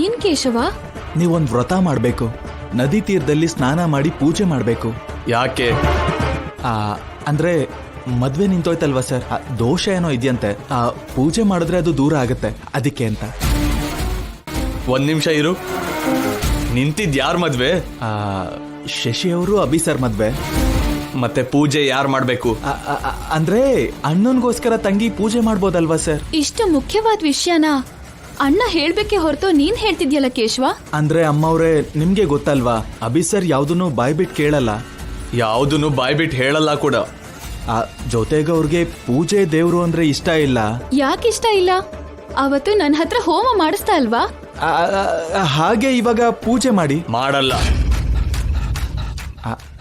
ಏನ್ ಕೇಶವ? ನೀವೊಂದು ವ್ರತ ಮಾಡಬೇಕು. ನದಿ ತೀರದಲ್ಲಿ ಸ್ನಾನ ಮಾಡಿ ಪೂಜೆ ಮಾಡಬೇಕು. ಯಾಕೆ? ಅಂದ್ರೆ ಮದ್ವೆ ನಿಂತೋಯ್ತಲ್ವಾ ಸರ್, ದೋಷ ಏನೋ ಇದೆಯಂತೆ. ಪೂಜೆ ಮಾಡಿದ್ರೆ ಅದು ದೂರ ಆಗತ್ತೆ, ಅದಕ್ಕೆ ಅಂತ. ಒಂದ್ ನಿಮಿಷ ಇರು. ನಿಂತಿದ್ ಯಾರ್ ಮದ್ವೆ? ಶಶಿ ಅವರು ಅಭಿ ಸರ್ ಮದ್ವೆ. ಮತ್ತೆ ಪೂಜೆ ಯಾರು ಮಾಡ್ಬೇಕು? ಅಂದ್ರೆ ಅಣ್ಣನ್ಗೋಸ್ಕರ ತಂಗಿ ಪೂಜೆ ಮಾಡ್ಬೋದಲ್ವಾ ಸರ್? ಇಷ್ಟು ಮುಖ್ಯವಾದ ವಿಷಯನ ಅಣ್ಣ ಹೇಳ್ಬೇಕೆ ಹೊರತು ನೀನ್ ಹೇಳ್ತಿದ್ಯಲ್ಲ ಕೇಶವ. ಅಂದ್ರೆ ಅಮ್ಮವ್ರೆ, ನಿಮ್ಗೆ ಗೊತ್ತಲ್ವಾ, ಅಭಿ ಸರ್ ಯಾವ್ದನ್ನು ಬಾಯ್ಬಿಟ್ಟು ಕೇಳಲ್ಲ, ಯಾವ್ದನ್ನು ಬಾಯ್ಬಿಟ್ಟು ಹೇಳಲ್ಲ ಕೂಡ. ಜೊತೆಗೆ ಅವ್ರಿಗೆ ಪೂಜೆ ದೇವ್ರು ಅಂದ್ರೆ ಇಷ್ಟ ಇಲ್ಲ. ಯಾಕಿಷ್ಟ ಇಲ್ಲ? ಅವತ್ತು ನನ್ನ ಹತ್ರ ಹೋಮ ಮಾಡಿಸ್ತಾ ಅಲ್ವಾ? ಹಾಗೆ ಇವಾಗ ಪೂಜೆ ಮಾಡಿ. ಮಾಡಲ್ಲ.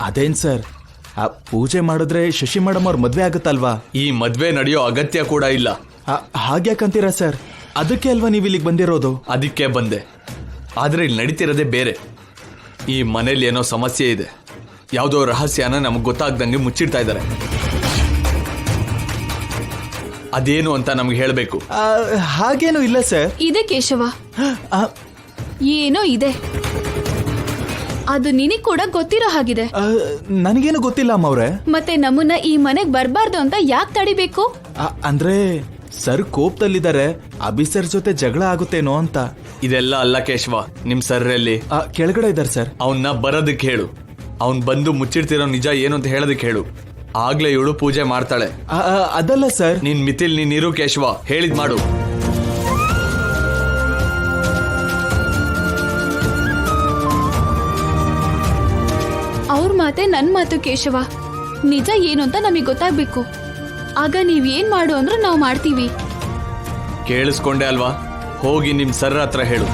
ಅದೇನ್ ಸರ್, ಪೂಜೆ ಮಾಡಿದ್ರೆ ಶಶಿ ಮೇಡಮ್ ಅವ್ರ ಮದ್ವೆ ಆಗುತ್ತಲ್ವಾ? ಈ ಮದ್ವೆ ನಡೆಯೋ ಅಗತ್ಯ ಕೂಡ ಇಲ್ಲ. ಹಾಗ್ಯಾಕಂತೀರಾ ಸರ್? ಅದಕ್ಕೆ ಅಲ್ವಾ ನೀವು ಇಲ್ಲಿಗೆ ಬಂದಿರೋದು? ಅದಕ್ಕೆ ಬಂದೆ. ಆದ್ರೆ ಇಲ್ಲಿ ನಡೀತಿರೋದೇ ಬೇರೆ. ಈ ಮನೇಲಿ ಏನೋ ಸಮಸ್ಯೆ ಇದೆ. ಯಾವುದೋ ರಹಸ್ಯನ ನಮಗ್ ಗೊತ್ತಾಗ್ದಂಗೆ ಮುಚ್ಚಿಡ್ತಾ ಇದ್ದಾರೆ. ಅದೇನು ಅಂತ ನಮ್ಗೆ ಹೇಳ್ಬೇಕು. ಹಾಗೇನು ಇಲ್ಲ ಸರ್. ಇದೆ ಕೇಶವ, ಏನೋ ಇದೆ. ಅದು ನಿನಗ್ ಕೂಡ ಗೊತ್ತಿರೋ ಹಾಗಿದೆ. ನನಗೇನು ಗೊತ್ತಿಲ್ಲ ಅಮ್ಮವ್ರೆ. ಮತ್ತೆ ನಮ್ಮನ್ನ ಈ ಮನೆಗ್ ಬರ್ಬಾರ್ದು ಅಂತ ಯಾಕೆ ತಡಿಬೇಕು? ಅಂದ್ರೆ ಸರ್ ಕೋಪದಲ್ಲಿದ್ದಾರೆ, ಅಭಿ ಸರ್ ಜೊತೆ ಜಗಳ ಆಗುತ್ತೇನೋ ಅಂತ. ಇದೆಲ್ಲ ಅಲ್ಲ ಕೇಶವ. ನಿಮ್ ಸರ್ರಲ್ಲಿ ಕೆಳಗಡೆ ಇದ್ದಾರೆ ಸರ್. ಅವನ್ನ ಬರೋದಕ್ಕೆ ಹೇಳು. ಅವನ್ ಬಂದು ಮುಚ್ಚಿಡ್ತಿರೋ ನಿಜ ಏನು ಅಂತ ಹೇಳೋದಕ್ಕೆ ಹೇಳು. ಆಗ್ಲೇ ಇವಳು ಪೂಜೆ ಮಾಡ್ತಾಳೆ. ಅದಲ್ಲ ಸರ್. ನಿನ್ ಮಿತಿಲ್ ನೀನಿರು ಕೇಶವ, ಹೇಳಿದ್ ಮಾಡು. ಅವ್ರ ಮಾತೆ ನನ್ ಮಾತು ಕೇಶವ. ನಿಜ ಏನು ಅಂತ ನಮಗ್ ಗೊತ್ತಾಗ್ಬೇಕು. ಆಗ ನೀವ್ ಏನ್ ಮಾಡು ಅಂದ್ರೂ ನಾವ್ ಮಾಡ್ತೀವಿ. ಕೇಳಿಸ್ಕೊಂಡೆ ಅಲ್ವಾ? ಹೋಗಿ ನಿಮ್ ಸರ್ ಹತ್ರ ಹೇಳು.